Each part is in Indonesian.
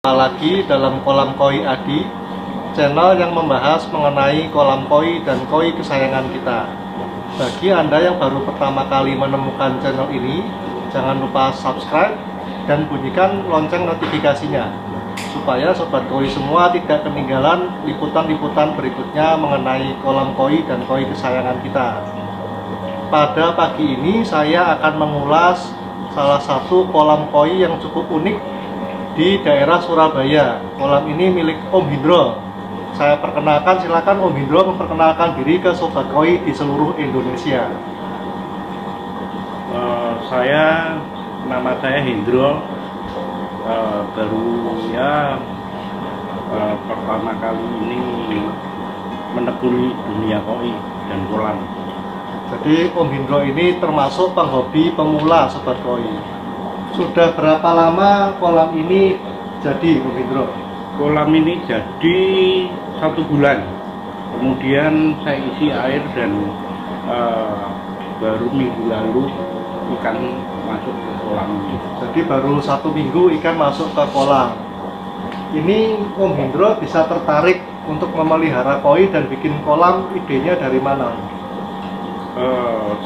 Lagi dalam kolam koi Adi, channel yang membahas mengenai kolam koi dan koi kesayangan kita. Bagi Anda yang baru pertama kali menemukan channel ini, jangan lupa subscribe dan bunyikan lonceng notifikasinya supaya sobat koi semua tidak ketinggalan liputan-liputan berikutnya mengenai kolam koi dan koi kesayangan kita. Pada pagi ini saya akan mengulas salah satu kolam koi yang cukup unik di daerah Surabaya. Kolam ini milik Om Hindro. Saya perkenalkan, silakan Om Hindro memperkenalkan diri ke sobat koi di seluruh Indonesia. Nama saya Hindro. Pertama kali ini menekuni dunia koi dan kolam. Jadi Om Hindro ini termasuk penghobi pemula sobat koi. Sudah berapa lama kolam ini jadi, Om Hindro? Kolam ini jadi 1 bulan. Kemudian saya isi air dan baru minggu lalu ikan masuk ke kolam ini. Jadi baru 1 minggu ikan masuk ke kolam. Ini Om Hindro bisa tertarik untuk memelihara koi dan bikin kolam, idenya dari mana?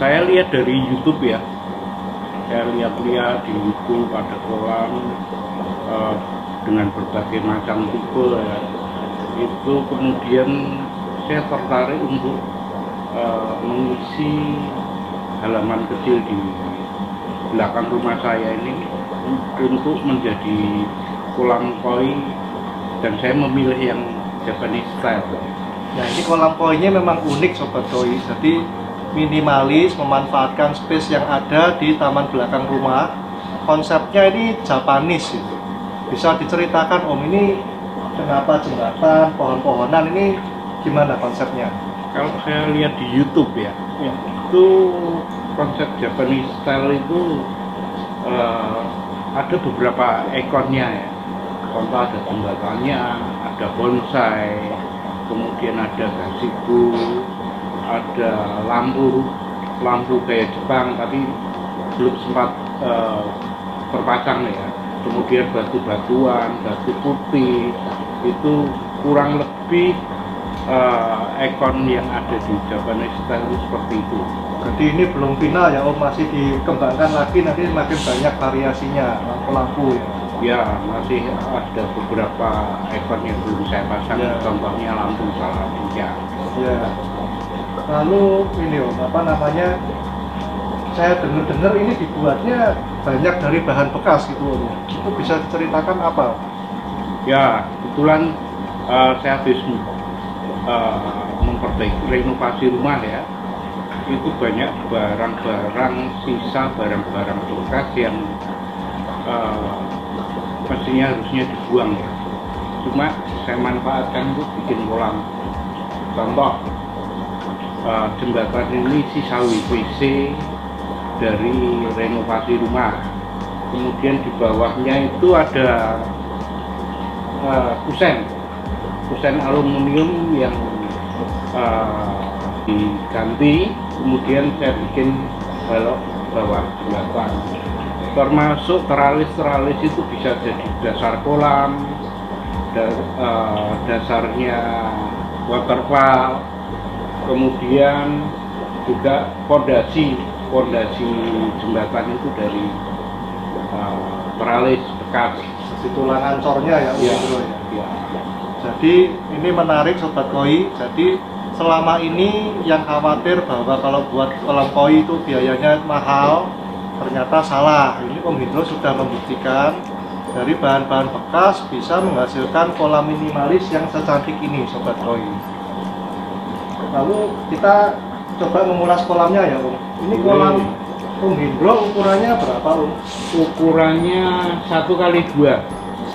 Saya lihat dari YouTube ya. Saya lihat-lihat di YouTube ada kolam dengan berbagai macam tipe ya. Itu kemudian saya tertarik untuk mengisi halaman kecil di belakang rumah saya ini untuk menjadi kolam koi, dan saya memilih yang Japanese style. Nah, ini kolam koinya memang unik sobat koi. Jadi minimalis, memanfaatkan space yang ada di taman belakang rumah. Konsepnya ini Japanese gitu. Bisa diceritakan Om, ini kenapa jembatan, pohon-pohonan, ini gimana konsepnya? Kalau saya lihat di YouTube ya, itu konsep Japanese style itu ada beberapa ikonnya ya. Contoh ada jembatannya, ada bonsai, kemudian ada gazebo, ada lampu kayak Jepang tapi belum sempat terpasang ya. Kemudian batu-batuan, batu putih, itu kurang lebih ikon yang ada di Japanese style seperti itu. Jadi ini belum final ya Om, masih dikembangkan lagi, nanti makin banyak variasinya, lampu-lampu ya. Ya, masih ada beberapa ikon yang belum saya pasang ya. Contohnya lampu salah satunya ya. Lalu ini Om, saya dengar ini dibuatnya banyak dari bahan bekas gitu Om. Itu bisa diceritakan apa? Ya, kebetulan saya habis memperbaiki renovasi rumah ya. Itu banyak barang-barang sisa, barang-barang bekas yang mestinya harusnya dibuang ya. Cuma saya manfaatkan untuk bikin kolam. Contoh, jembatan ini sisa WC dari renovasi rumah. Kemudian di bawahnya itu ada kusen aluminium yang diganti. Kemudian saya bikin balok bawah jembatan. Termasuk teralis itu bisa jadi dasar kolam, dasarnya waterfall. Kemudian juga pondasi jembatan itu dari teralis bekas. Di tulangan cornya ya, ya, ya. Jadi ini menarik sobat koi. Jadi selama ini yang khawatir bahwa kalau buat kolam koi itu biayanya mahal, ternyata salah. Ini Om Hindro sudah membuktikan dari bahan-bahan bekas bisa menghasilkan kolam minimalis yang secantik ini sobat koi. Lalu kita coba mengulas kolamnya ya Om. Ini kolam Om Hindro ukurannya berapa Om? Ukurannya 1x2.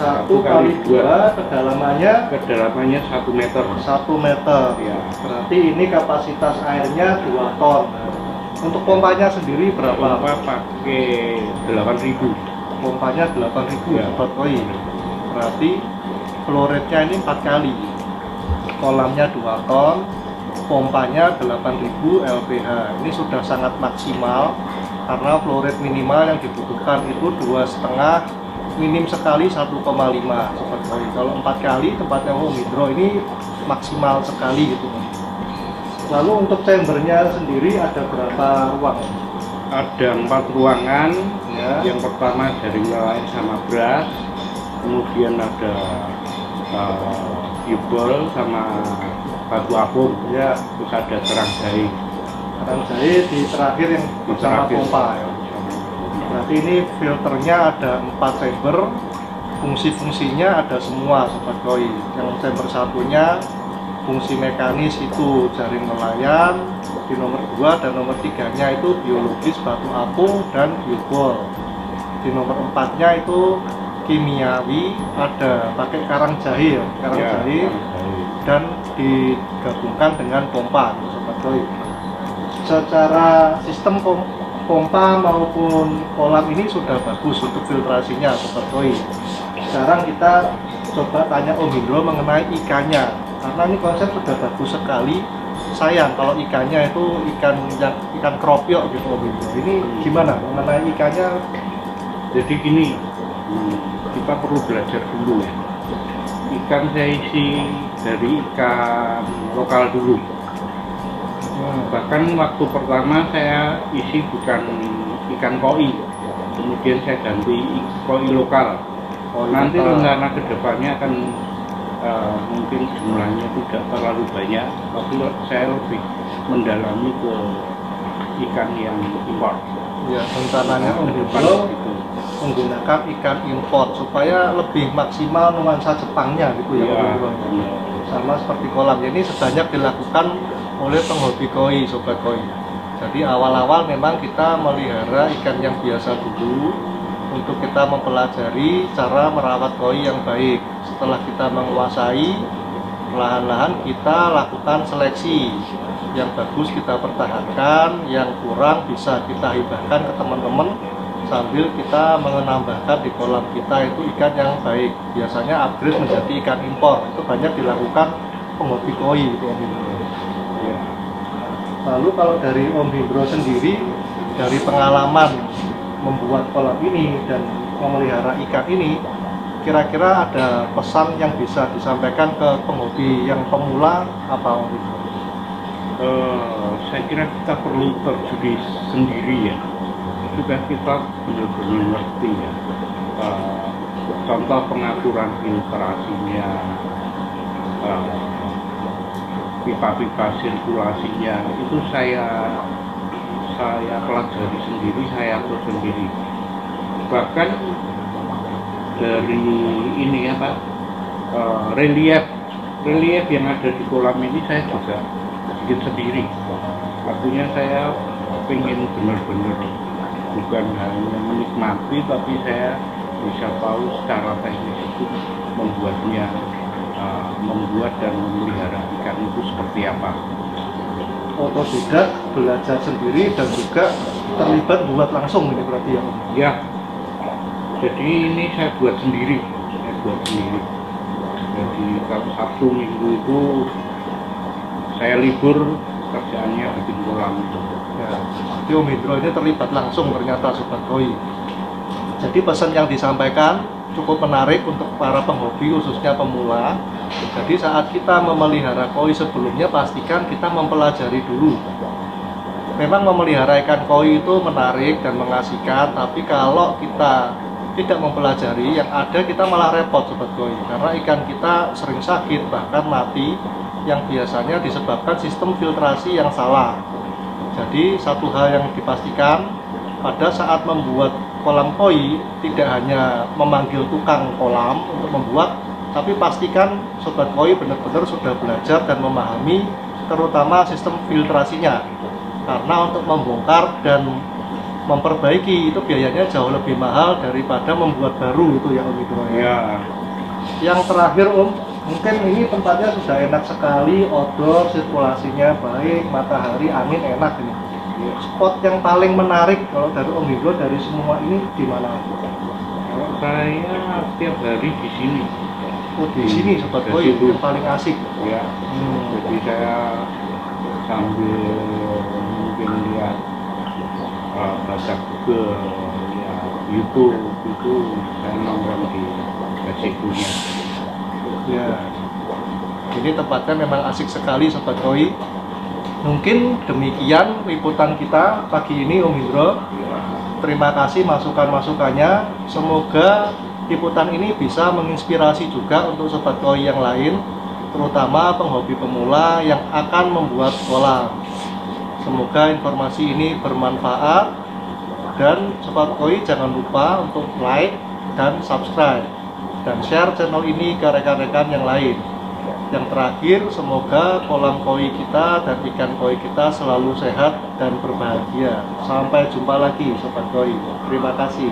1x2, kedalamannya 1 meter. 1 meter ya. Berarti ini kapasitas airnya 2 ton. Untuk pompanya sendiri berapa? Pompa pakai 8.000. Pompanya 8.000 ya sobat koi. Berarti flow rate-nya ini 4 kali. Kolamnya 2 ton, pompanya 8.000 LPH. Ini sudah sangat maksimal karena flow rate minimal yang dibutuhkan itu 2,5, minim sekali 1,5 sobat Sobat Koi. Kalau 4 kali tempatnya Om Indro ini maksimal sekali gitu. Lalu untuk chambernya sendiri ada berapa ruang? Ada 4 ruangan. Ya. Yang pertama jaring lain sama beras, kemudian ada jubol sama batu apung, Ya. terus ada kerang jahe. Kerang jahe di terakhir yang bersama pompa ya. Berarti ini filternya ada 4 chamber, fungsi-fungsinya ada semua Sobat Koi. Yang chamber satunya fungsi mekanis itu jaring nelayan, di nomor 2 dan nomor 3-nya itu biologis batu apung dan biobol. Di nomor 4-nya itu kimiawi, ada pakai karang jahe ya, jahe dan digabungkan dengan pompa Sobat Koi. Secara sistem pompa maupun kolam ini sudah bagus untuk filtrasinya Sobat Koi. Sekarang kita coba tanya Om Indro mengenai ikannya, karena ini konsep sudah bagus sekali. Sayang kalau ikannya itu ikan kropyok gitu Om Indro. Ini gimana mengenai ikannya? Jadi gini, kita perlu belajar dulu ya. Ikan saya isi dari ikan lokal dulu. Bahkan waktu pertama saya isi bukan ikan koi, kemudian saya ganti koi lokal. Nanti rencana kedepannya akan mungkin jumlahnya tidak terlalu banyak, tapi saya lebih mendalami ke ikan yang impor. Ya, rencananya Om Indro menggunakan ikan import supaya lebih maksimal nuansa Jepangnya gitu ya, Om Indro. Sama seperti kolam ini sebanyak dilakukan oleh penghobi koi Sobat Koi. Jadi awal-awal memang kita melihara ikan yang biasa dulu untuk kita mempelajari cara merawat koi yang baik. Setelah kita menguasai, perlahan-lahan kita lakukan seleksi. Yang bagus kita pertahankan, yang kurang bisa kita hibahkan ke teman-teman sambil kita menambahkan di kolam kita itu ikan yang baik. Biasanya upgrade menjadi ikan impor. Itu banyak dilakukan penghobi koi itu Om Indro. Ya. Lalu kalau dari Om Indro sendiri, dari pengalaman membuat kolam ini dan memelihara ikan ini, kira-kira ada pesan yang bisa disampaikan ke penghobi yang pemula apa Om Indro? Saya kira kita perlu terjun sendiri ya, supaya kita benar-benar ngerti ya. Contoh pengaturan filtrasinya, pipa-pipa sirkulasinya itu saya pelajari sendiri, saya atur sendiri. Bahkan dari ini relief yang ada di kolam ini saya juga bikin sendiri. Artinya saya pengen benar-benar bukan hanya menikmati, tapi saya bisa tahu secara teknis itu membuat dan memelihara ikan itu seperti apa. Otodidak, belajar sendiri dan juga terlibat buat langsung ini berarti ya? Ya, jadi ini saya buat sendiri. Jadi kalau Sabtu Minggu itu saya libur, kerjaannya bikin kolam itu. Ya, jadi Om Indro ini terlibat langsung ternyata Sobat Koi. Jadi pesan yang disampaikan cukup menarik untuk para penghobi khususnya pemula. Jadi saat kita memelihara koi sebelumnya pastikan kita mempelajari dulu. Memang memelihara ikan koi itu menarik dan mengasihkan, tapi kalau kita tidak mempelajari, yang ada kita malah repot Sobat Koi. Karena ikan kita sering sakit bahkan mati, yang biasanya disebabkan sistem filtrasi yang salah. Jadi satu hal yang dipastikan pada saat membuat kolam koi tidak hanya memanggil tukang kolam untuk membuat, tapi pastikan Sobat Koi benar-benar sudah belajar dan memahami terutama sistem filtrasinya. Karena untuk membongkar dan memperbaiki itu biayanya jauh lebih mahal daripada membuat baru itu ya Om Indro ya. Yang terakhir Om, mungkin ini tempatnya sudah enak sekali, outdoor, sirkulasinya baik, matahari, angin enak ini. Spot yang paling menarik kalau dari Om Indro dari semua ini di mana? Kalau saya tiap hari di sini. Oh di sini Sobat Koi yang paling asik. Ya. Jadi saya sambil mungkin lihat baca Google, ya YouTube itu saya nongkrong di resikonya. Ya, ini tempatnya memang asik sekali Sobat Koi. Mungkin demikian liputan kita pagi ini Om Indro. Terima kasih masukan-masukannya. Semoga liputan ini bisa menginspirasi juga untuk Sobat Koi yang lain, terutama penghobi pemula yang akan membuat kolam. Semoga informasi ini bermanfaat, dan Sobat Koi jangan lupa untuk like dan subscribe dan share channel ini ke rekan-rekan yang lain. Yang terakhir, semoga kolam koi kita dan ikan koi kita selalu sehat dan berbahagia. Sampai jumpa lagi Sobat Koi. Terima kasih.